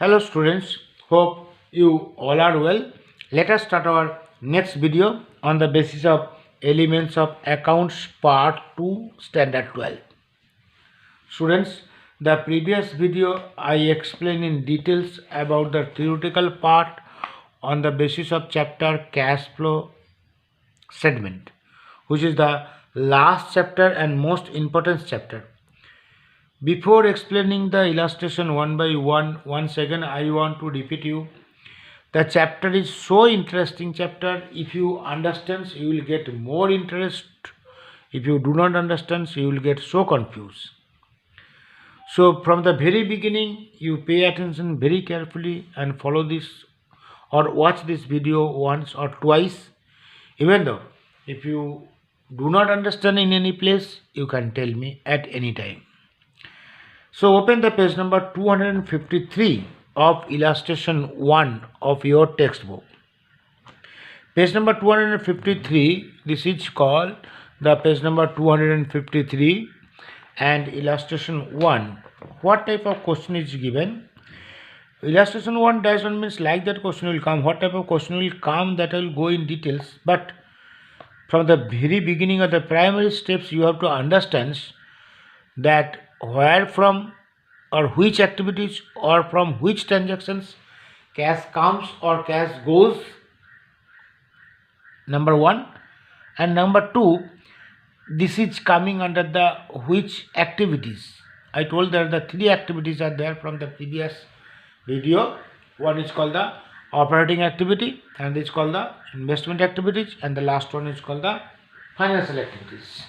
Hello students, hope you all are well. Let us start our next video on the basis of elements of accounts part 2 standard 12. Students, the previous video I explained in details about the theoretical part on the basis of chapter cash flow statement, which is the last chapter and most important chapter. Before explaining the illustration one by one, once again I want to repeat you. The chapter is so interesting chapter. If you understand, you will get more interest. If you do not understand, you will get so confused. So from the very beginning, you pay attention very carefully and follow this or watch this video once or twice. Even though if you do not understand in any place, you can tell me at any time. So open the page number 253 of illustration 1 of your textbook. Page number 253, this is called the page number 253 and illustration 1. What type of question is given? Illustration 1 doesn't means like that question will come. What type of question will come, that I will go in details. But from the very beginning of the primary steps, you have to understand that where from or which activities or from which transactions cash comes or cash goes, number 1, and number 2, this is coming under the which activities. I told that the 3 activities are there from the previous video. One is called the operating activity, and it's called the investment activities, and the last one is called the financial activities.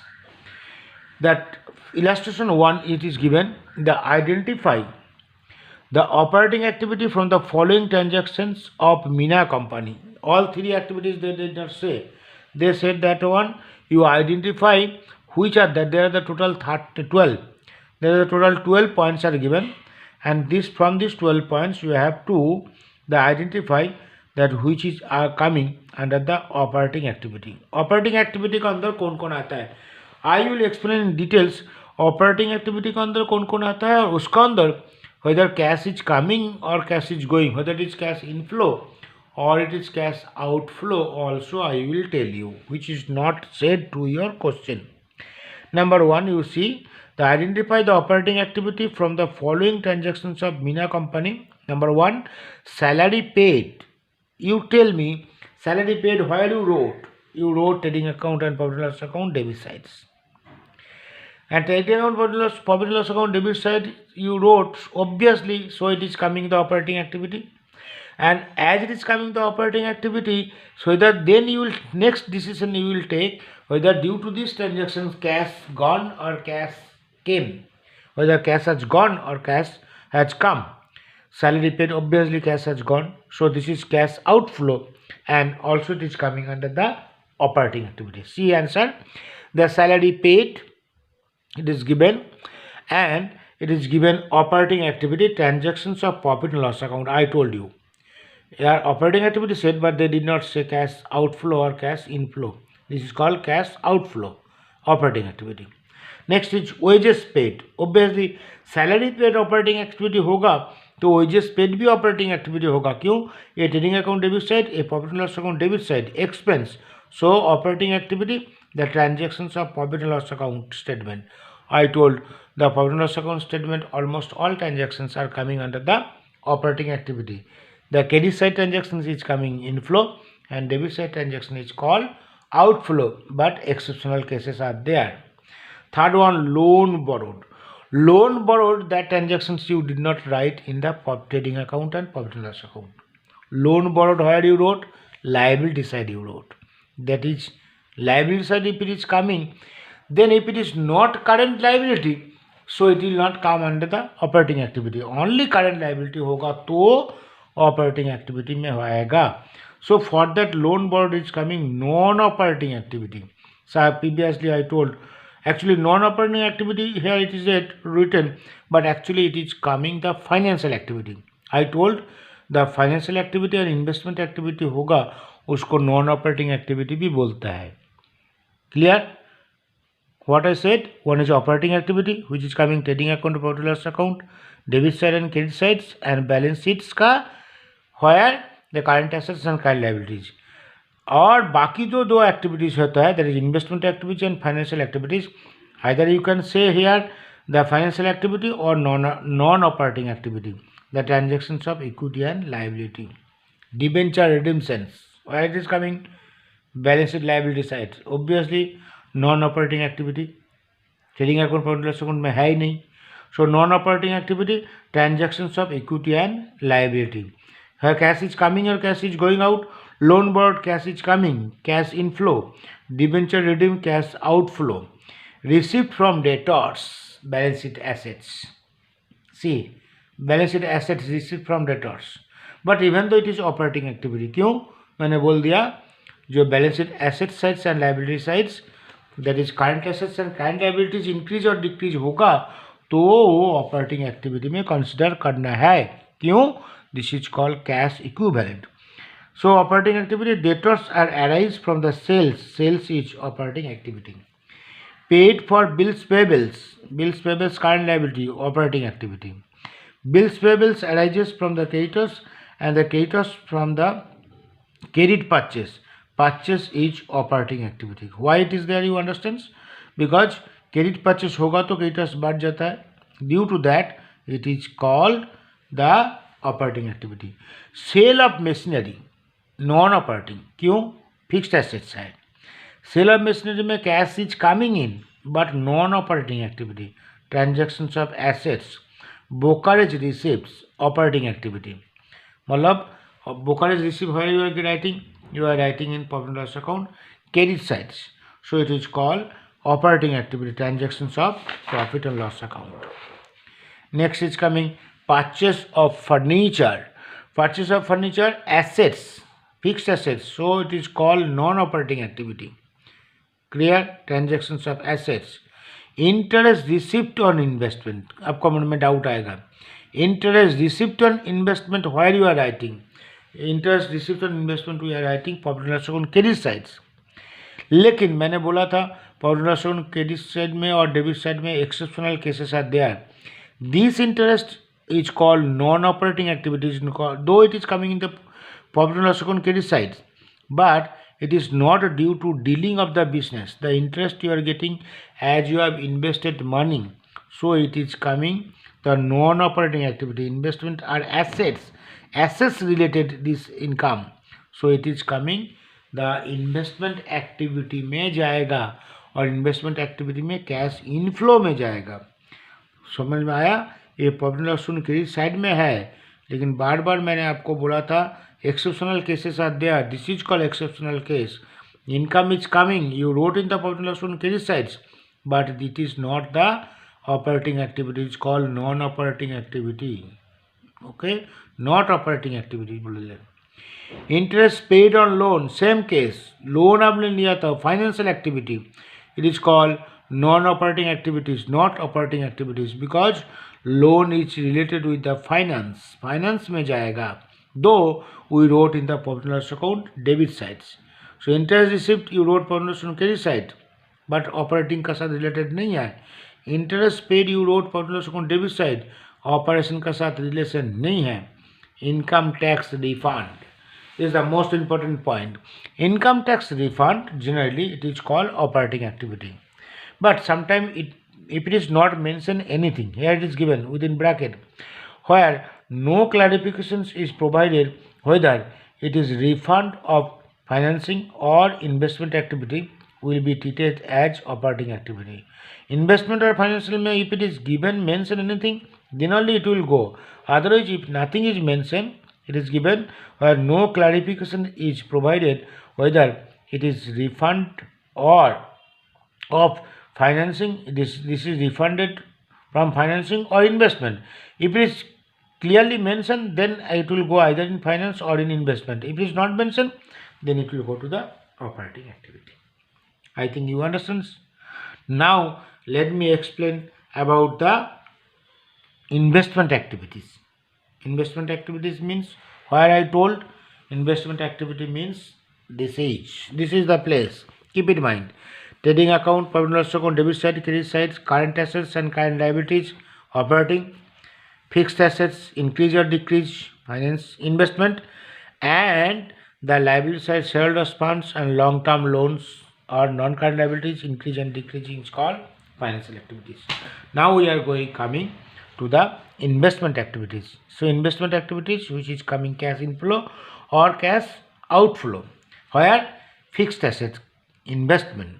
That illustration 1, it is given the identify the operating activity from the following transactions of Mina company. All 3 activities they did not say. They said that one you identify which are that there are the total 12. There are the total 12 points are given, and this from these 12 points you have to the identify that which is are coming under the operating activity. Operating activity के अंदर कौन कौन आता है? I will explain in details. Operating activity के अंदर कौन कौन आता है और उसका अंदर whether cash is coming or cash is going, whether it is cash inflow or it is cash outflow, also I will tell you, which is not said to your question. Number 1, you see the identify the operating activity from the following transactions of Mina company. Number 1, salary paid. You tell me salary paid where you wrote trading account and profit and loss account debit sides. And trading account profit and loss account debit side you wrote obviously, so it is coming the operating activity, and as it is coming the operating activity, so that then you will next decision you will take whether due to this transaction cash gone or cash came, whether cash has gone or cash has come. Salary paid, obviously cash has gone, so this is cash outflow, and also it is coming under the operating activity. See answer, the salary paid, it is given, and it is given operating activity transactions of profit and loss account. I told you yeah, operating activity said, but they did not say cash outflow or cash inflow. This is called cash outflow, operating activity. Next is wages paid. Obviously salary paid operating activity होगा तो wages paid भी operating activity होगा. क्यों? ये trading account debit side, a profit and loss account debit side, expense. So operating activity, the transactions of profit and loss account statement. I told the profit and loss account statement, almost all transactions are coming under the operating activity. The credit side transactions is coming inflow, and debit side transaction is called outflow, but exceptional cases are there. Third one, loan borrowed. Loan borrowed, that transactions you did not write in the trading account and profit and loss account. Loan borrowed where you wrote? Liability side you wrote. That is liability side if it is coming. Then if it is not current liability, so it will not come under the operating activity. Only current liability होगा तो operating activity में होएगा. So for that loan borrowed is coming non-operating activity. So previously I told actually non-operating activity here it is written, but actually it is coming the financial activity. I told the financial activity and investment activity होगा उसको non-operating activity भी बोलता है. Clear? what I said, one is operating activity, which is coming trading account to profit loss account, debit side and credit sides, and balance sheets का where the current assets and current liabilities. और बाकी जो दो activities होता है, that is investment activity and financial activities. Either you can say here the financial activity or non operating activity, the transactions of equity and liability. Debenture redemptions, where it is coming, balance sheet liability side, obviously non operating activity, trading account profit loss account में है ही नहीं. So non operating activity, transactions of equity and liability. Her cash is coming or cash is going out. Loan borrowed, cash is coming, cash inflow. Debenture redeemed, cash outflow. Receipt from debtors, balance sheet assets. See, balance sheet assets, receipt from debtors. But even though it is operating activity, क्यों? मैंने बोल दिया जो balance sheet asset sides and liability sides, that is current assets and current liabilities increase और decrease होगा तो operating activity में consider करना है. क्यों? This is called cash equivalent. So operating activity, debtors are arise from the sales. Sales is operating activity. Paid for bills payables. Bills payables current liability, operating activity. Bills payables arises from the creditors and the creditors from the credit purchase. Purchase is operating activity. Why it is there, you understand? Because credit purchase होगा तो creditors बढ़ जाता है. Due to that, it is called the operating activity. Sale of machinery non operating, क्यों? Fixed assets है. Sale of machinery में cash is coming in but non operating activity. Transactions of assets, brokerage receipts, operating activity. मतलब brokerage receipt where you are writing in profit and loss account, credit sides. So it is called operating activity, transactions of profit and loss account. Next is coming purchase of furniture. Purchase of furniture, assets, fixed assets, so it is called non-operating activity. Clear? Transactions of assets. Interest received on investment. आपको मन में doubt आएगा. Interest received on investment, where you are writing? Interest received on investment we are writing profit and loss account credit sides. लेकिन मैंने बोला था profit and loss account credit side में और डेबिट साइड में exceptional cases are there. This interest is called non-operating activities, though it is coming in the profit and loss account credit side, but it is not due to dealing of the business. The interest you are getting as you have invested money, so it is coming the non-operating activity. Investment are assets related this income, so it is coming the investment activity में जाएगा और investment activity में cash inflow में जाएगा. समझ में आया? ये profit loss account credit side में है, लेकिन बार बार मैंने आपको बोला था exceptional cases are there. This is called exceptional case. Income is coming, you wrote in the profit loss account credit sides, but it is not the operating activity, is called non operating activity. Okay, not operating activity बोले. Interest paid on loan, same case. Loan आपने लिया था, financial activity, it is called non operating activities, not operating activities, because loan is related with the finance. Finance में जाएगा, though we wrote in the profit and loss account debit sides. So interest receipt you wrote profit and loss account credit side, but operating का साथ related नहीं है. Interest paid you wrote profit and loss account debit side, operation का साथ relation नहीं है. Income tax refund is the most important point. Income tax refund generally it is called operating activity, but sometimes if it is not mentioned anything, here it is given within bracket, where no clarifications is provided whether it is refund of financing or investment activity will be treated as operating activity. Investment or financial में if it is given mention anything, then only it will go. Otherwise, if nothing is mentioned, it is given where no clarification is provided whether it is refund or of financing, this is refunded from financing or investment. If it is clearly mentioned, then it will go either in finance or in investment. If it is not mentioned, then it will go to the operating activity. I think you understand. Now let me explain about the investment activities. Investment activities means, where I told investment activity means this is the place. Keep in mind. Trading account, profit and loss account, debit side, credit side, current assets and current liabilities, operating, fixed assets, increase or decrease, finance, investment, and the liability side, shareholders funds and long-term loans or non-current liabilities, increase and decreasing is called financial activities. Now we are coming to the investment activities. So investment activities, which is coming cash inflow or cash outflow, where fixed assets, investment,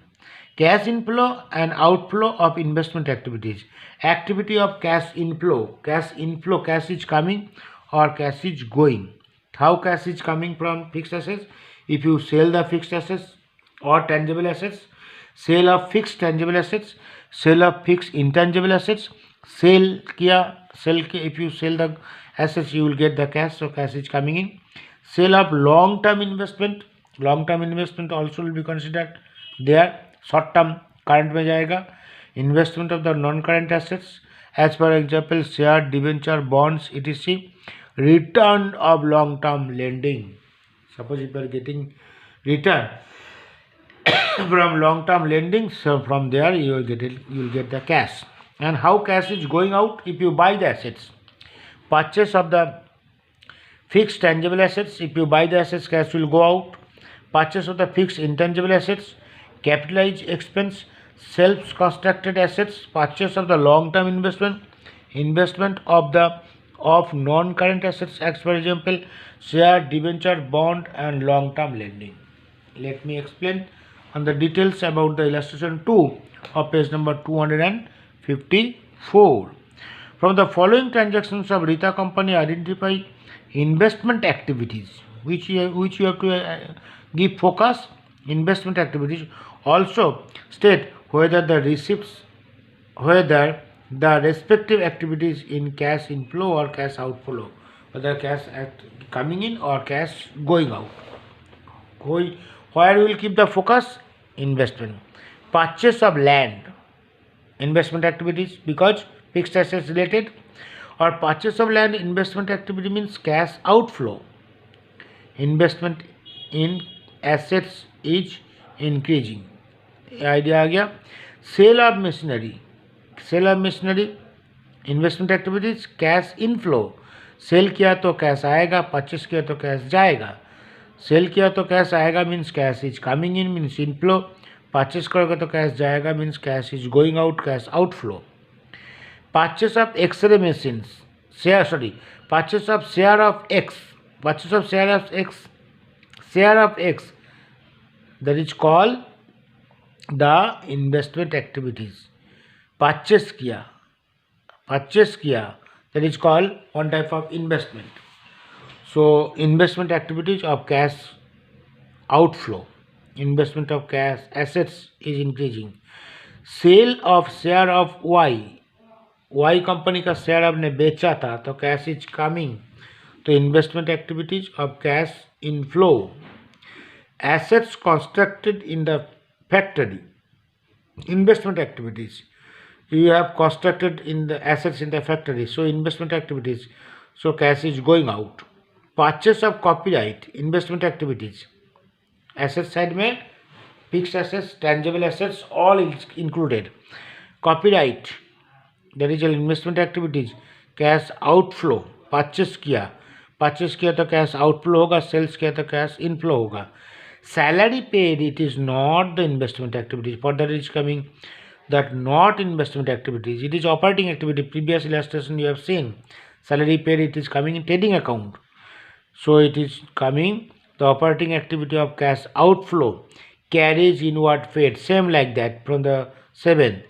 cash inflow and outflow of investment activities. Activity of cash inflow, cash is coming or cash is going. How cash is coming from fixed assets? If you sell the fixed assets or tangible assets, sale of fixed tangible assets, sale of fixed intangible assets, if you sell the assets you will get the cash, so cash is coming in. Sale of long term investment also will be considered there. Short term current में जाएगा. Investment of the non current assets, as for example share, debenture, bonds, etc. Return of long term lending. Suppose if you are getting return from long term lending, so from there you will get the cash. And how cash is going out? If you buy the assets, purchase of the fixed tangible assets, if you buy the assets, cash will go out. Purchase of the fixed intangible assets, capitalized expense, self-constructed assets, purchase of the long-term investment of non-current assets, as for example share, debenture, bond and long-term lending. Let me explain on the details about the illustration 2 of page number 254. From the following transactions of Rita company, identify investment activities which you have to give focus. Investment activities. Also state whether the respective activities in cash inflow or cash outflow, whether cash coming in or cash going out. Where we will keep the focus? Investment. Purchase of land, investment activities, because fixed assets related, or purchase of land, investment activity means cash outflow. Investment in assets is increasing. Idea आ गया. Sale of machinery, investment activities, cash inflow. Sale किया तो cash आएगा, purchase किया तो cash जाएगा. Cell किया तो cash आएगा means cash is coming in means inflow. Purchase करोगे तो कैश जाएगा means cash is going out, cash outflow. Purchase of X-ray machines, purchase of share of X, that is called the investment activities. Purchase किया, that is called one type of investment. So investment activities of cash outflow, investment of cash assets is increasing. Sale of share of Y company का share आपने बेचा था तो cash is coming, तो investment activities of cash inflow. Assets constructed in the factory, investment activities. You have constructed in the assets in the factory, so investment activities, so cash is going out. Purchase of copyright, investment activities. Asset side में fixed assets, tangible assets all included. Copyright, that is investment activities. Cash outflow, purchase किया तो cash outflow होगा, sales किया तो cash inflow होगा. Salary paid, it is not the investment activities. For that is coming that not investment activities, it is operating activity. Previous illustration you have seen, salary paid, it is coming in trading account, so it is coming the operating activity of cash outflow, carries inward paid, same like that from the 7.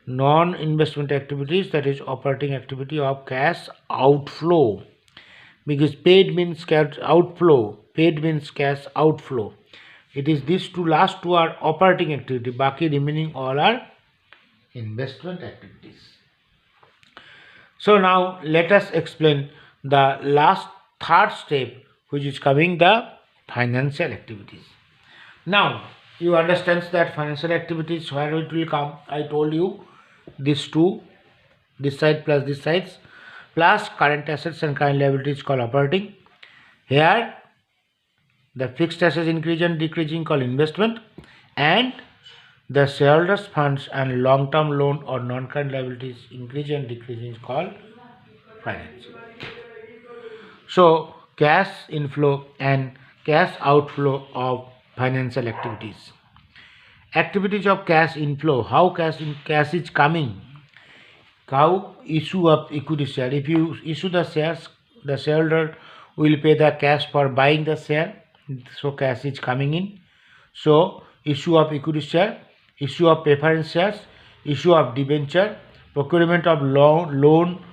Non-investment activities, that is operating activity of cash outflow, because paid means cash outflow, paid means cash outflow. It is these two, last two are operating activity, baki remaining all are investment activities. So now let us explain the last third step, which is coming the financial activities. Now you understand that financial activities, where it will come, I told you these two, this side plus this side, plus current assets and current liabilities called operating. Here the fixed assets increase and decreasing called investment, and the shareholders funds and long term loan or non current liabilities increase and decrease is called finance. So cash inflow and cash outflow of financial activities. Activities of cash inflow, how cash is coming, how issue of equity share. If you issue the shares, the shareholder will pay the cash for buying the share, so cash is coming in. So issue of equity share, issue of preference shares, issue of debenture, procurement of loan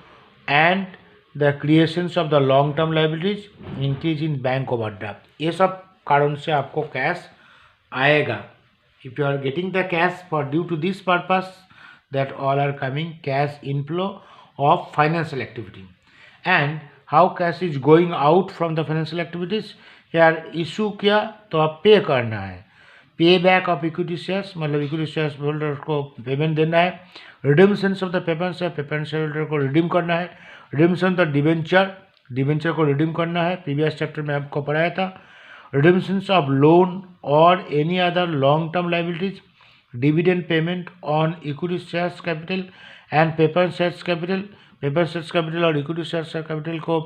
and the creations of the long term liabilities, increase in bank overdraft. ये सब कारण से आपको cash आएगा. If you are getting the cash for due to this purpose, that all are coming cash inflow of financial activity. And how cash is going out from the financial activities, here issue किया तो आप पे करना है, pay back of equity shares मतलब equity shares holder को payment देना है, redemptions of the paper share holder को रिडीम करना है, रिडीम्शन द डिबेंचर को रिडीम करना है, प्रीवियस चैप्टर में आपको पढ़ाया था, redemptions of loan or any other long term liabilities, dividend payment on equity shares capital and preference shares capital और equity shares capital को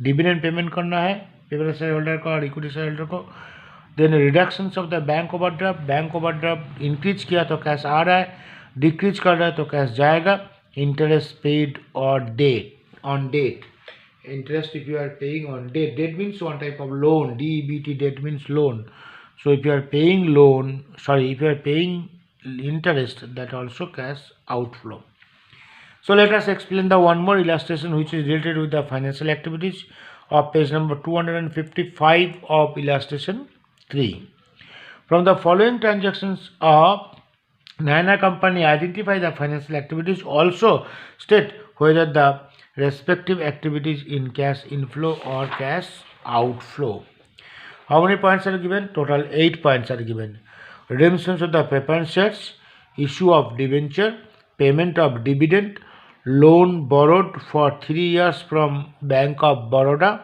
dividend payment करना है preference share holder को और equity share holder को. Then reductions of the bank overdraft increase किया तो cash आ रहा है, decrease कर रहा है तो कैश जाएगा. Interest paid or on date. Interest if you are paying on date means one type of loan, DEBT, debt means loan. So if you are paying interest, that also cash outflow. So let us explain the one more illustration which is related with the financial activities of page number 255 of illustration 3. From the following transactions of Nana company, identify the financial activities, also state whether the respective activities in cash inflow or cash outflow. How many points are given? Total 8 points are given. Redemptions of the preference shares, issue of debenture, payment of dividend, loan borrowed for 3 years from Bank of Baroda,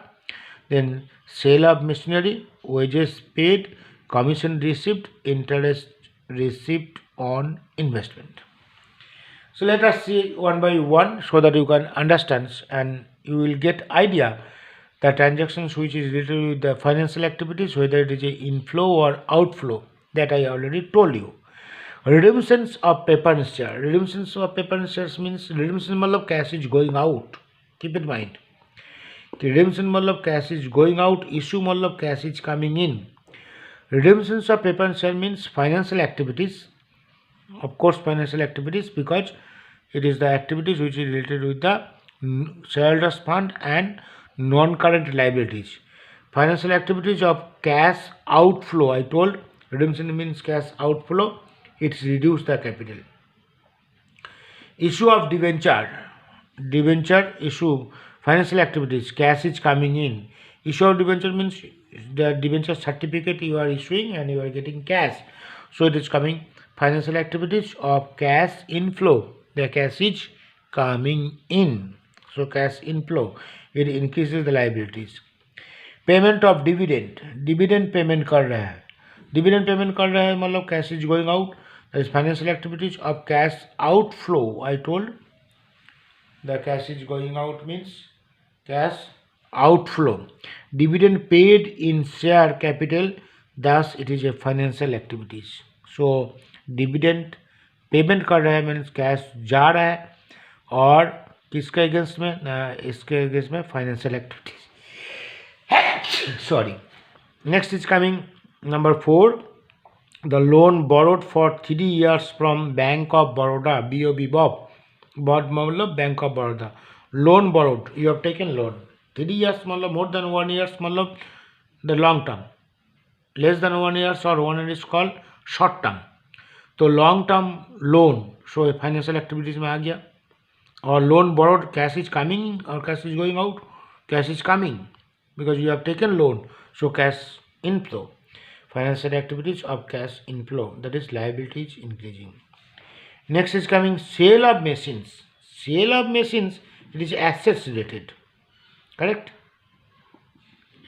then sale of machinery, wages paid, commission received, interest received on investment. So let us see one by one so that you can understand and you will get idea the transactions which is related with the financial activities, whether it is a inflow or outflow, that I already told you. Redemptions of preference share. Redemptions of preference shares means redemption मतलब cash is going out. Keep in mind. Redemption मतलब cash is going out. Issue मतलब cash is coming in. Redemptions of preference share means financial activities. Of course, financial activities because it is the activities which is related with the shareholders fund and non-current liabilities. Financial activities of cash outflow. I told redemption means cash outflow. It's reduce the capital. Issue of debenture. Debenture issue. Financial activities. Cash is coming in. Issue of debenture means the debenture certificate you are issuing and you are getting cash. So it is coming. Financial activities of cash inflow. The cash is coming in. So cash inflow. It increases the liabilities. Payment of dividend. Dividend payment कर रहा है. Dividend payment कर रहा है मतलब cash is going out. That is financial activities of cash outflow. I told the cash is going out means cash outflow. Dividend paid in share capital. Thus it is a financial activities. So dividend payment कर रहे हैं means cash जा रहा है और किसके against में इसके अगेंस्ट में financial activities sorry next is coming number 4 the loan borrowed for 3 years from bank of Baroda BOB BOB मतलब bank of Baroda loan borrowed you have taken loan 3 years मतलब मोर देन 1 years मतलब the long term less than 1 years और 1 year is called short term. तो long term loan so financial activities में आ गया और loan borrowed cash is coming और cash is going out cash is coming because you have taken loan so cash inflow financial activities of cash inflow that is liabilities increasing. Next is coming sale of machines. Sale of machines it is assets related correct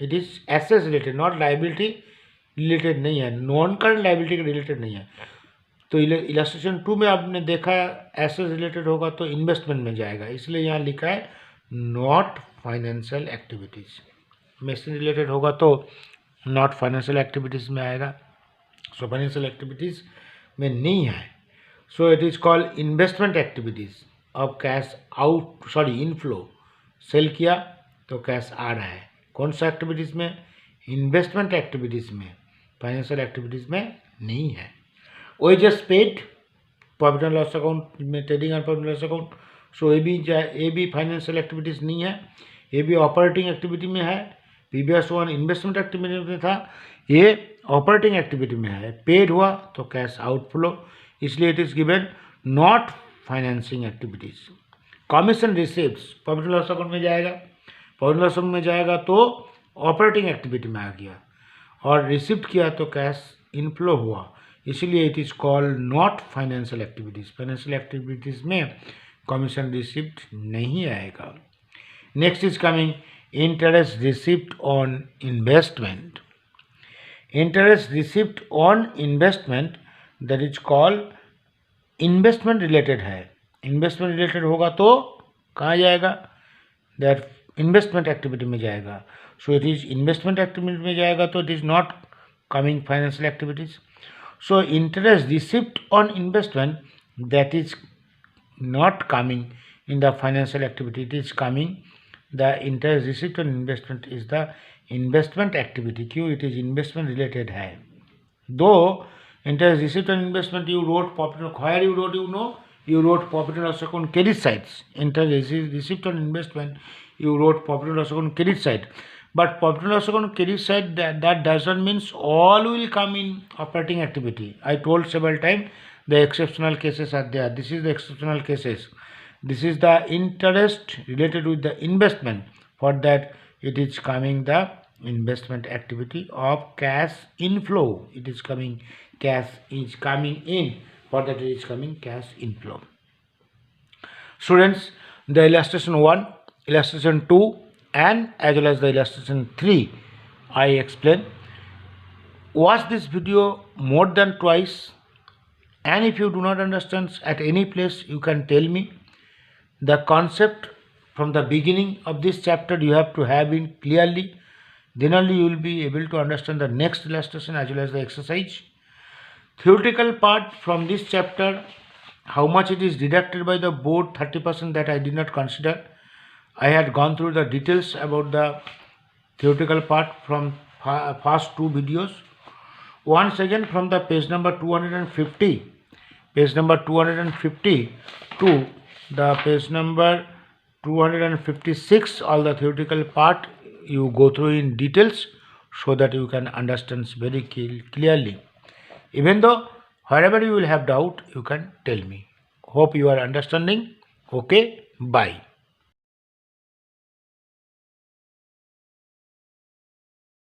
it is assets related not liability related नहीं है non current liability के related नहीं है. तो illustration 2 में आपने देखा asset related होगा तो इन्वेस्टमेंट में जाएगा, इसलिए यहाँ लिखा है not financial activities. Machine related होगा तो नॉट फाइनेंशियल एक्टिविटीज़ में आएगा, सो फाइनेंशियल एक्टिविटीज़ में नहीं है। So it is called investment activities. अब कैश आउट इनफ्लो, सेल किया तो कैश आ रहा है, कौन सा एक्टिविटीज़ में? इन्वेस्टमेंट एक्टिविटीज़ में, फाइनेंशियल एक्टिविटीज़ में नहीं है। Wages paid, profit and loss account में, trading and profit and loss account, so ये भी फाइनेंशियल एक्टिविटीज़ नहीं है, ये भी ऑपरेटिंग एक्टिविटी में है। प्रीवियस वन इन्वेस्टमेंट एक्टिविटी में था, ये ऑपरेटिंग एक्टिविटी में है। पेड हुआ तो कैश आउटफ्लो, इसलिए it is given not financing activities. Commission receives profit and loss account में जाएगा, प्रॉफिट एंड लॉस अकाउंट में जाएगा तो ऑपरेटिंग एक्टिविटी में आ गया, और रिसिप्ट किया तो कैश इनफ्लो हुआ, इसलिए it is called not financial activities. Financial activities में कमीशन रिसिप्ट नहीं आएगा। Next is coming interest receipt on investment. Interest receipt on investment that is called investment related है। इन्वेस्टमेंट रिलेटेड होगा तो कहाँ जाएगा? दैट इन्वेस्टमेंट एक्टिविटी में जाएगा। सो इट इज इन्वेस्टमेंट एक्टिविटी में जाएगा तो it is not coming financial activities. So interest receipt on investment, that is not coming in the financial activity, it is coming, the interest receipt on investment is the investment activity. क्यों? It is investment related है। Though interest receipt on investment you wrote profit, where you wrote, you wrote profit and loss account credit sides. Interest receipt on investment you wrote profit and loss account credit side. But profit and loss account credit side, that does not means all will come in operating activity. I told several times the exceptional cases are there. This is the exceptional cases. This is the interest related with the investment. For that it is coming the investment activity of cash inflow. It is coming, cash is coming in. For that it is coming cash inflow. Students, the illustration 1, illustration 2 and as well as the illustration 3 I explain. Watch this video more than twice, and if you do not understand at any place you can tell me. The concept from the beginning of this chapter you have to have in clearly, then only you will be able to understand the next illustration as well as the exercise. Theoretical part from this chapter, how much it is deducted by the board, 30%, that I did not consider. I had gone through the details about the theoretical part from past 2 videos. Once again from the page number 250, page number 250 to the page number 256, all the theoretical part you go through in details so that you can understand very clearly. Even though wherever you will have doubt, you can tell me. Hope you are understanding. Okay, bye.